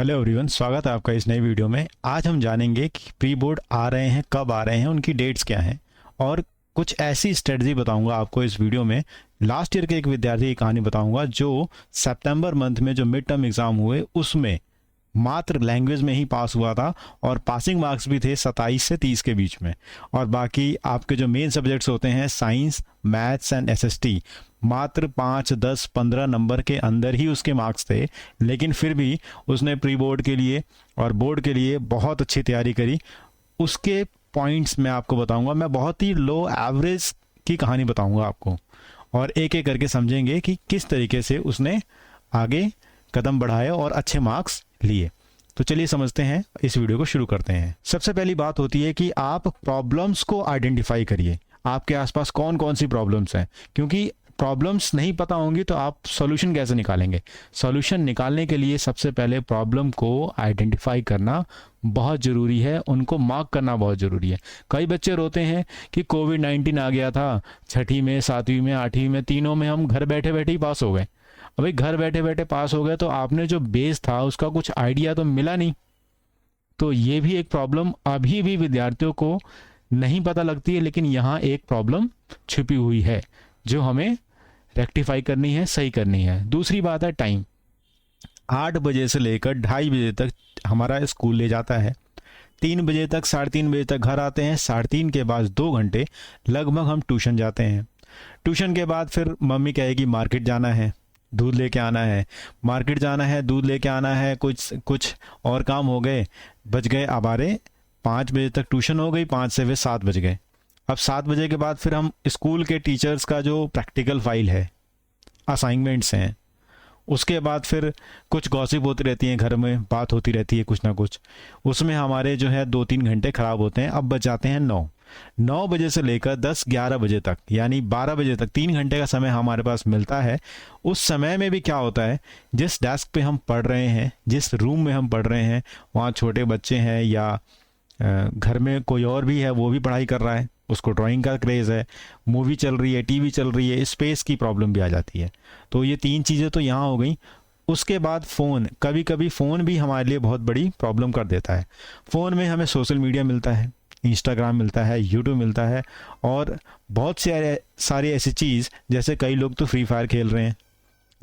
Hello everyone, स्वागत है आपका इस नई वीडियो में। आज हम जानेंगे कि प्री बोर्ड आ रहे हैं, कब आ रहे हैं, उनकी डेट्स क्या हैं और कुछ ऐसी स्ट्रेटजी बताऊंगा आपको इस वीडियो में। लास्ट ईयर के एक विद्यार्थी की कहानी बताऊंगा जो सितंबर मंथ में जो मिड टर्म एग्ज़ाम हुए उसमें मात्र लैंग्वेज में ही पास हुआ था और पासिंग मार्क्स भी थे 27 से 30 के बीच में। और बाकी आपके जो मेन सब्जेक्ट्स होते हैं साइंस, मैथ्स एंड एसएसटी, मात्र 5, 10, 15 नंबर के अंदर ही उसके मार्क्स थे। लेकिन फिर भी उसने प्री बोर्ड के लिए और बोर्ड के लिए बहुत अच्छी तैयारी करी। उसके पॉइंट्स मैं आपको बताऊंगा। मैं बहुत ही लो एवरेज की कहानी बताऊंगा आपको और एक एक करके समझेंगे कि किस तरीके से उसने आगे कदम बढ़ाए और अच्छे मार्क्स लिए। तो चलिए समझते हैं, इस वीडियो को शुरू करते हैं। सबसे पहली बात होती है कि आप प्रॉब्लम्स को आइडेंटिफाई करिए। आपके आसपास कौन कौन सी प्रॉब्लम्स हैं, क्योंकि प्रॉब्लम्स नहीं पता होंगी तो आप सॉल्यूशन कैसे निकालेंगे। सॉल्यूशन निकालने के लिए सबसे पहले प्रॉब्लम को आइडेंटिफाई करना बहुत ज़रूरी है, उनको मार्क करना बहुत ज़रूरी है। कई बच्चे रोते हैं कि कोविड-19 आ गया था, 6वीं में, 7वीं में, 8वीं में, तीनों में हम घर बैठे बैठे ही पास हो गए। अभी घर बैठे बैठे पास हो गए तो आपने जो बेस था उसका कुछ आइडिया तो मिला नहीं। तो ये भी एक प्रॉब्लम अभी भी विद्यार्थियों को नहीं पता लगती है, लेकिन यहाँ एक प्रॉब्लम छिपी हुई है जो हमें रेक्टिफाई करनी है, सही करनी है। दूसरी बात है टाइम। 8 बजे से लेकर 2:30 बजे तक हमारा स्कूल ले जाता है। 3 बजे तक, 3:30 बजे तक घर आते हैं। 3:30 के बाद 2 घंटे लगभग हम ट्यूशन जाते हैं। ट्यूशन के बाद फिर मम्मी कहेगी मार्केट जाना है, दूध लेके आना है, मार्केट जाना है, दूध लेके आना है, कुछ और काम हो गए, बज गए हमारे 5 बजे तक ट्यूशन हो गई, 5 से फिर 7 बज गए। अब 7 बजे के बाद फिर हम स्कूल के टीचर्स का जो प्रैक्टिकल फाइल है, असाइनमेंट्स हैं, उसके बाद फिर कुछ गॉसिप होती रहती हैं, घर में बात होती रहती है कुछ ना कुछ, उसमें हमारे जो है 2-3 घंटे ख़राब होते हैं। अब बच जाते हैं 9 बजे से लेकर 10-11 बजे तक, यानी 12 बजे तक 3 घंटे का समय हमारे पास मिलता है। उस समय में भी क्या होता है, जिस डेस्क पे हम पढ़ रहे हैं, जिस रूम में हम पढ़ रहे हैं, वहाँ छोटे बच्चे हैं या घर में कोई और भी है, वो भी पढ़ाई कर रहा है, उसको ड्राइंग का क्रेज़ है, मूवी चल रही है, टीवी चल रही है, स्पेस की प्रॉब्लम भी आ जाती है। तो ये 3 चीज़ें तो यहाँ हो गई। उसके बाद फ़ोन, कभी कभी फ़ोन भी हमारे लिए बहुत बड़ी प्रॉब्लम कर देता है। फ़ोन में हमें सोशल मीडिया मिलता है, इंस्टाग्राम मिलता है, यूट्यूब मिलता है और बहुत सारी ऐसी चीज़, जैसे कई लोग तो फ्री फायर खेल रहे हैं,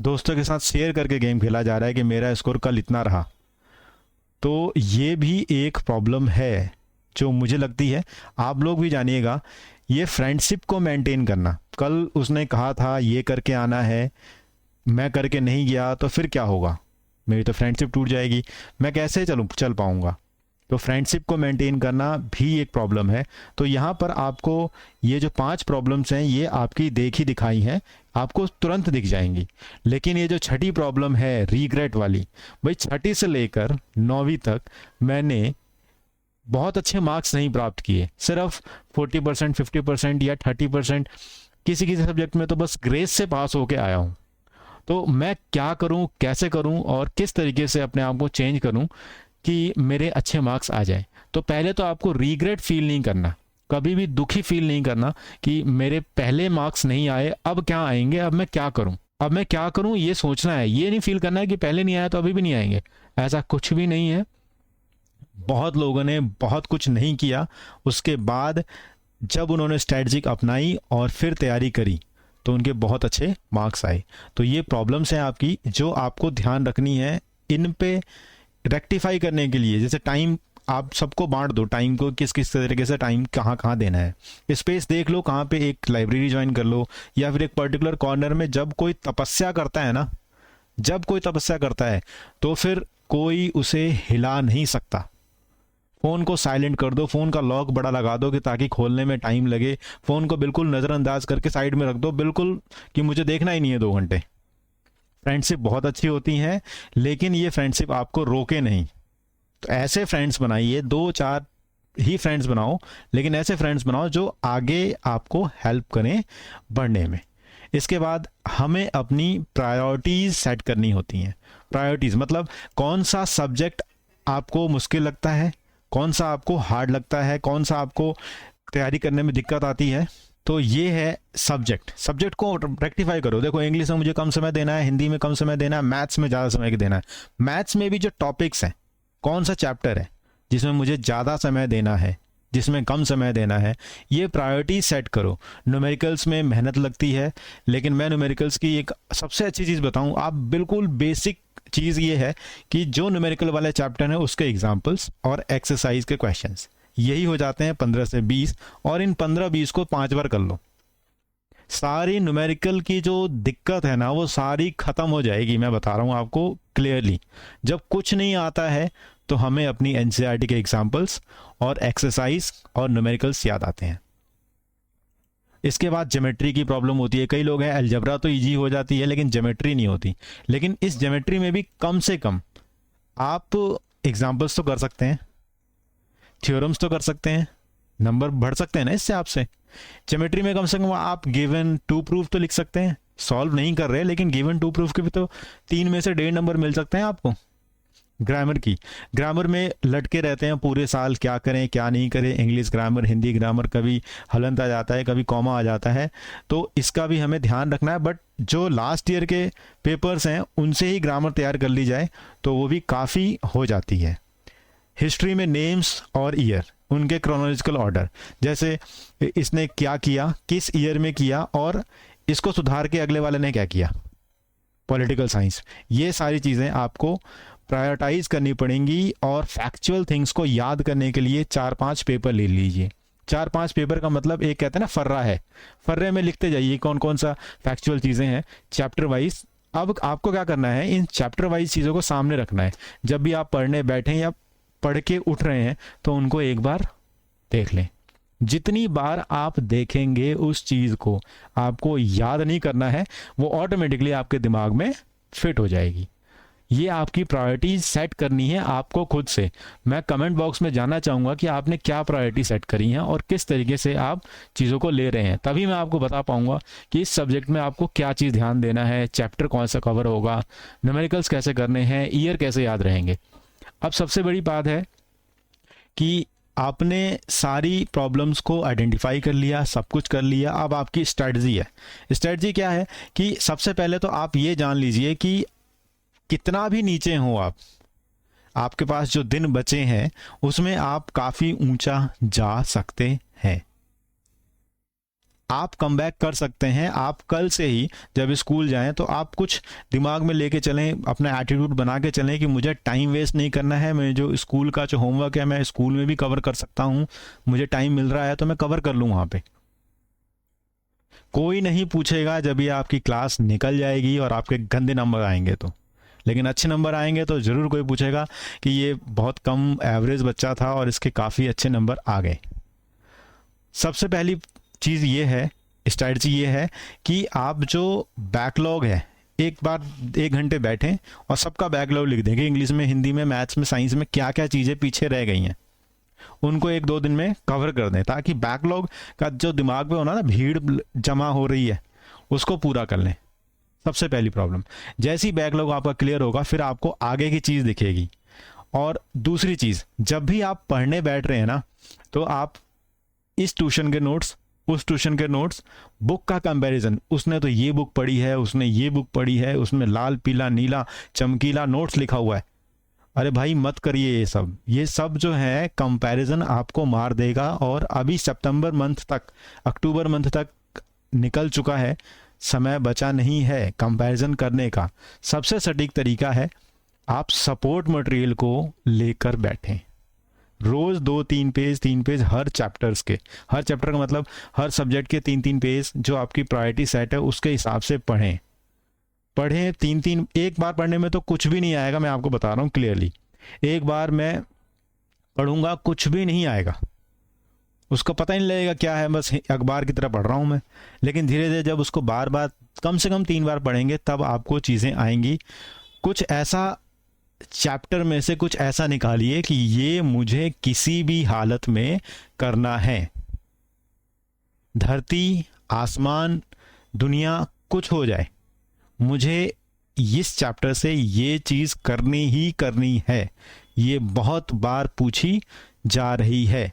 दोस्तों के साथ शेयर करके गेम खेला जा रहा है कि मेरा स्कोर कल इतना रहा। तो ये भी एक प्रॉब्लम है जो मुझे लगती है, आप लोग भी जानिएगा। ये फ्रेंडशिप को मेंटेन करना, कल उसने कहा था ये करके आना है, मैं करके नहीं गया तो फिर क्या होगा, मेरी तो फ्रेंडशिप टूट जाएगी, मैं कैसे चल पाऊँगा। तो फ्रेंडशिप को मेंटेन करना भी एक प्रॉब्लम है। तो यहाँ पर आपको ये जो 5 प्रॉब्लम्स हैं, ये आपकी देखी दिखाई हैं, आपको तुरंत दिख जाएंगी। लेकिन ये जो 6ठी प्रॉब्लम है, रीग्रेट वाली, भाई 6ठी से लेकर 9वीं तक मैंने बहुत अच्छे मार्क्स नहीं प्राप्त किए, सिर्फ 40%, 50% या 30%, किसी किसी सब्जेक्ट में तो बस ग्रेस से पास होके आया हूँ। तो मैं क्या करूँ, कैसे करूँ और किस तरीके से अपने आप को चेंज करूँ कि मेरे अच्छे मार्क्स आ जाएं। तो पहले तो आपको रीग्रेट फील नहीं करना, कभी भी दुखी फील नहीं करना कि मेरे पहले मार्क्स नहीं आए, अब क्या आएंगे, अब मैं क्या करूं, ये सोचना है। ये नहीं फील करना है कि पहले नहीं आया तो अभी भी नहीं आएंगे, ऐसा कुछ भी नहीं है। बहुत लोगों ने बहुत कुछ नहीं किया, उसके बाद जब उन्होंने स्ट्रैटेजी अपनाई और फिर तैयारी करी तो उनके बहुत अच्छे मार्क्स आए। तो ये प्रॉब्लम्स हैं आपकी जो आपको ध्यान रखनी है। इन पे रेक्टिफाई करने के लिए, जैसे टाइम, आप सबको बांट दो टाइम को, किस किस तरीके से टाइम कहाँ कहाँ देना है। स्पेस देख लो, कहाँ पे एक लाइब्रेरी ज्वाइन कर लो या फिर एक पर्टिकुलर कॉर्नर में। जब कोई तपस्या करता है ना, जब कोई तपस्या करता है तो फिर कोई उसे हिला नहीं सकता। फ़ोन को साइलेंट कर दो, फ़ोन का लॉक बड़ा लगा दो कि ताकि खोलने में टाइम लगे। फ़ोन को बिल्कुल नज़रअंदाज करके साइड में रख दो, बिल्कुल कि मुझे देखना ही नहीं है 2 घंटे। फ्रेंडशिप बहुत अच्छी होती है, लेकिन ये फ्रेंडशिप आपको रोके नहीं। तो ऐसे फ्रेंड्स बनाइए, 2-4 ही फ्रेंड्स बनाओ, लेकिन ऐसे फ्रेंड्स बनाओ जो आगे आपको हेल्प करें बढ़ने में। इसके बाद हमें अपनी प्रायोरिटीज़ सेट करनी होती हैं। प्रायोरिटीज़ मतलब कौन सा सब्जेक्ट आपको मुश्किल लगता है, कौन सा आपको हार्ड लगता है, कौन सा आपको तैयारी करने में दिक्कत आती है। तो ये है सब्जेक्ट को रेक्टिफाई करो। देखो इंग्लिश में मुझे कम समय देना है, हिंदी में कम समय देना है, मैथ्स में ज़्यादा समय देना है। मैथ्स में भी जो टॉपिक्स हैं, कौन सा चैप्टर है जिसमें मुझे ज़्यादा समय देना है, जिसमें कम समय देना है, ये प्रायोरिटी सेट करो। न्यूमेरिकल्स में मेहनत लगती है, लेकिन मैं न्यूमेरिकल्स की एक सबसे अच्छी चीज़ बताऊं, आप बिल्कुल बेसिक चीज़ ये है कि जो न्यूमेरिकल वाले चैप्टर हैं उसके एग्जाम्पल्स और एक्सरसाइज के क्वेश्चंस यही हो जाते हैं 15 से 20, और इन 15-20 को 5 बार कर लो। सारी न्यूमेरिकल की जो दिक्कत है ना वो सारी ख़त्म हो जाएगी। मैं बता रहा हूँ आपको क्लियरली। जब कुछ नहीं आता है तो हमें अपनी एनसीईआरटी के एग्जाम्पल्स और एक्सरसाइज और न्यूमेरिकल्स याद आते हैं। इसके बाद ज्योमेट्री की प्रॉब्लम होती है। कई लोग हैं अलजेब्रा तो इजी हो जाती है लेकिन ज्योमेट्री नहीं होती। लेकिन इस ज्योमेट्री में भी कम से कम आप एग्जाम्पल्स तो कर सकते हैं, थ्योरम्स तो कर सकते हैं, नंबर बढ़ सकते हैं ना इससे आपसे। ज्योमेट्री में कम से कम आप गिवन टू प्रूफ तो लिख सकते हैं। सॉल्व नहीं कर रहे लेकिन गिवन टू प्रूफ के भी तो 3 में से 1.5 नंबर मिल सकते हैं आपको। ग्रामर में लटके रहते हैं पूरे साल, क्या करें क्या नहीं करें, इंग्लिश ग्रामर, हिंदी ग्रामर, कभी हलंत आ जाता है, कभी कॉमा आ जाता है, तो इसका भी हमें ध्यान रखना है। बट जो लास्ट ईयर के पेपर्स हैं उनसे ही ग्रामर तैयार कर ली जाए तो वो भी काफ़ी हो जाती है। हिस्ट्री में नेम्स और ईयर, उनके क्रोनोलॉजिकल ऑर्डर, जैसे इसने क्या किया, किस ईयर में किया, और इसको सुधार के अगले वाले ने क्या किया। पॉलिटिकल साइंस, ये सारी चीज़ें आपको प्रायोरिटाइज करनी पड़ेंगी। और फैक्चुअल थिंग्स को याद करने के लिए 4-5 पेपर ले लीजिए। 4-5 पेपर का मतलब एक कहते हैं ना फर्रा है, फर्रे में लिखते जाइए कौन कौन सा फैक्चुअल चीज़ें हैं चैप्टर वाइज। अब आपको क्या करना है, इन चैप्टर वाइज चीज़ों को सामने रखना है। जब भी आप पढ़ने बैठें या पढ़ के उठ रहे हैं तो उनको एक बार देख लें। जितनी बार आप देखेंगे उस चीज़ को आपको याद नहीं करना है, वो ऑटोमेटिकली आपके दिमाग में फिट हो जाएगी। ये आपकी प्रायोरिटी सेट करनी है आपको खुद से। मैं कमेंट बॉक्स में जानना चाहूँगा कि आपने क्या प्रायोरिटी सेट करी है और किस तरीके से आप चीज़ों को ले रहे हैं। तभी मैं आपको बता पाऊँगा कि इस सब्जेक्ट में आपको क्या चीज़ ध्यान देना है, चैप्टर कौन सा कवर होगा, न्यूमेरिकल्स कैसे करने हैं, ईयर कैसे याद रहेंगे। अब सबसे बड़ी बात है कि आपने सारी प्रॉब्लम्स को आइडेंटिफाई कर लिया, सब कुछ कर लिया। अब आपकी स्ट्रैटेजी है। स्ट्रैटेजी क्या है कि सबसे पहले तो आप ये जान लीजिए कि कितना भी नीचे हो आप, आपके पास जो दिन बचे हैं उसमें आप काफ़ी ऊंचा जा सकते हैं। आप कम बैक कर सकते हैं। आप कल से ही जब स्कूल जाएं तो आप कुछ दिमाग में लेके चलें, अपना एटीट्यूड बना के चलें कि मुझे टाइम वेस्ट नहीं करना है। मैं जो स्कूल का जो होमवर्क है मैं स्कूल में भी कवर कर सकता हूं, मुझे टाइम मिल रहा है तो मैं कवर कर लूँ वहाँ पे। कोई नहीं पूछेगा जब ये आपकी क्लास निकल जाएगी और आपके गंदे नंबर आएंगे तो, लेकिन अच्छे नंबर आएंगे तो ज़रूर कोई पूछेगा कि ये बहुत कम एवरेज बच्चा था और इसके काफ़ी अच्छे नंबर आ गए। सबसे पहली चीज़ ये है, स्ट्रैटेजी ये है कि आप जो बैकलॉग है एक बार 1 घंटे बैठें और सबका बैकलॉग लिख दें कि इंग्लिश में, हिंदी में, मैथ्स में, साइंस में क्या क्या चीज़ें पीछे रह गई हैं, उनको 1-2 दिन में कवर कर दें, ताकि बैकलॉग का जो दिमाग में होना ना भीड़ जमा हो रही है उसको पूरा कर लें। सबसे पहली प्रॉब्लम, जैसी बैकलॉग आपका क्लियर होगा फिर आपको आगे की चीज़ दिखेगी। और दूसरी चीज़, जब भी आप पढ़ने बैठ रहे हैं ना तो आप इस ट्यूशन के नोट्स, उस ट्यूशन के नोट्स, बुक का कंपैरिजन, उसने तो ये बुक पढ़ी है, उसने ये बुक पढ़ी है, उसमें लाल पीला नीला चमकीला नोट्स लिखा हुआ है, अरे भाई मत करिए ये सब जो है कंपैरिजन आपको मार देगा। और अभी सितंबर मंथ तक, अक्टूबर मंथ तक निकल चुका है, समय बचा नहीं है कंपैरिजन करने का। सबसे सटीक तरीका है आप सपोर्ट मटेरियल को लेकर बैठें। रोज़ 2-3 पेज, 3 पेज हर चैप्टर्स के, हर चैप्टर का मतलब हर सब्जेक्ट के 3-3 पेज जो आपकी प्रायोरिटी सेट है उसके हिसाब से पढ़ें। 3-3, एक बार पढ़ने में तो कुछ भी नहीं आएगा, मैं आपको बता रहा हूँ क्लियरली। एक बार मैं पढ़ूंगा कुछ भी नहीं आएगा, उसको पता ही नहीं लगेगा क्या है, बस अखबार की तरह पढ़ रहा हूँ मैं। लेकिन धीरे धीरे जब उसको बार बार, कम से कम 3 बार पढ़ेंगे तब आपको चीज़ें आएंगी। कुछ ऐसा चैप्टर में से कुछ ऐसा निकालिए कि ये मुझे किसी भी हालत में करना है। धरती, आसमान, दुनिया कुछ हो जाए, मुझे इस चैप्टर से ये चीज़ करनी ही करनी है। ये बहुत बार पूछी जा रही है।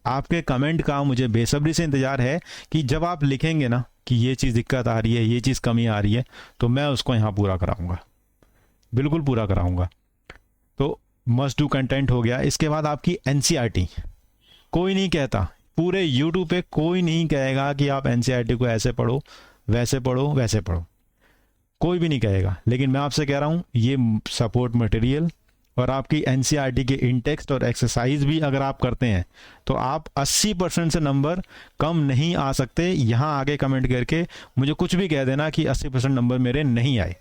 आपके कमेंट का मुझे बेसब्री से इंतज़ार है कि जब आप लिखेंगे ना कि ये चीज़ दिक्कत आ रही है, ये चीज़ कमी आ रही है, तो मैं उसको यहाँ पूरा कराऊंगा, बिल्कुल पूरा कराऊंगा। तो मस्ट डू कंटेंट हो गया। इसके बाद आपकी एनसीईआरटी, कोई नहीं कहता, पूरे यूट्यूब पे कोई नहीं कहेगा कि आप एनसीईआरटी को ऐसे पढ़ो, वैसे पढ़ो, वैसे पढ़ो, कोई भी नहीं कहेगा। लेकिन मैं आपसे कह रहा हूँ ये सपोर्ट मटेरियल और आपकी एनसीईआरटी के इंटेक्स्ट और एक्सरसाइज भी अगर आप करते हैं तो आप 80% से नंबर कम नहीं आ सकते। यहाँ आगे कमेंट करके मुझे कुछ भी कह देना कि 80% नंबर मेरे नहीं आए।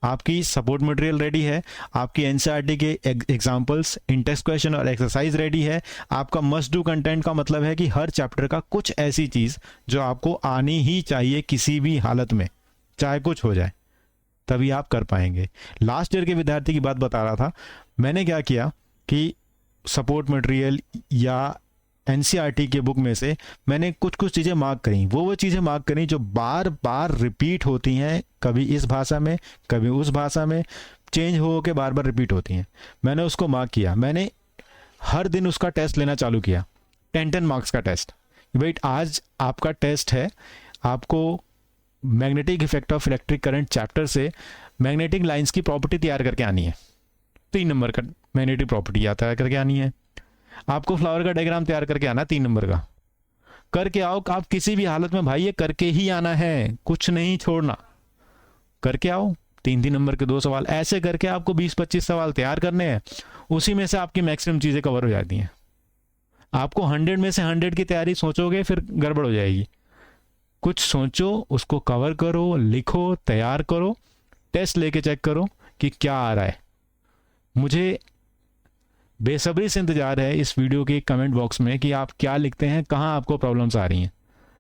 आपकी सपोर्ट मटेरियल रेडी है, आपकी एनसीईआरटी के एग्जाम्पल्स, इंटेक्स्ट क्वेश्चन और एक्सरसाइज रेडी है। आपका मस्ट डू कंटेंट का मतलब है कि हर चैप्टर का कुछ ऐसी चीज़ जो आपको आनी ही चाहिए किसी भी हालत में, चाहे कुछ हो जाए, तभी आप कर पाएंगे। लास्ट ईयर के विद्यार्थी की बात बता रहा था। मैंने क्या किया कि सपोर्ट मटेरियल या एनसीईआरटी के बुक में से मैंने कुछ कुछ चीज़ें मार्क करी। वो चीज़ें मार्क करी जो बार बार रिपीट होती हैं, कभी इस भाषा में, कभी उस भाषा में, चेंज हो के बार बार रिपीट होती हैं। मैंने उसको मार्क किया। मैंने हर दिन उसका टेस्ट लेना चालू किया, 10 मार्क्स का टेस्ट। वेट, आज आपका टेस्ट है, आपको magnetic effect of electric current chapter से मैग्नेटिक लाइंस की प्रॉपर्टी तैयार करके आनी है। 3 नंबर का मैग्नेटिक प्रॉपर्टी तैयार करके आनी है। आपको फ्लावर का डायग्राम तैयार करके आना 3 नंबर का, करके आओ। आप किसी भी हालत में भाई ये करके ही आना है, कुछ नहीं छोड़ना, करके आओ। 3 नंबर के 2 सवाल ऐसे करके आपको 20-25 सवाल तैयार करने हैं। उसी में से आपकी मैक्सिमम चीज़ें कवर हो जाती हैं। आपको 100 में से 100 की तैयारी सोचोगे फिर गड़बड़ हो जाएगी। कुछ सोचो, उसको कवर करो, लिखो, तैयार करो, टेस्ट लेके चेक करो कि क्या आ रहा है। मुझे बेसब्री से इंतजार है इस वीडियो के कमेंट बॉक्स में कि आप क्या लिखते हैं, कहाँ आपको प्रॉब्लम्स आ रही हैं।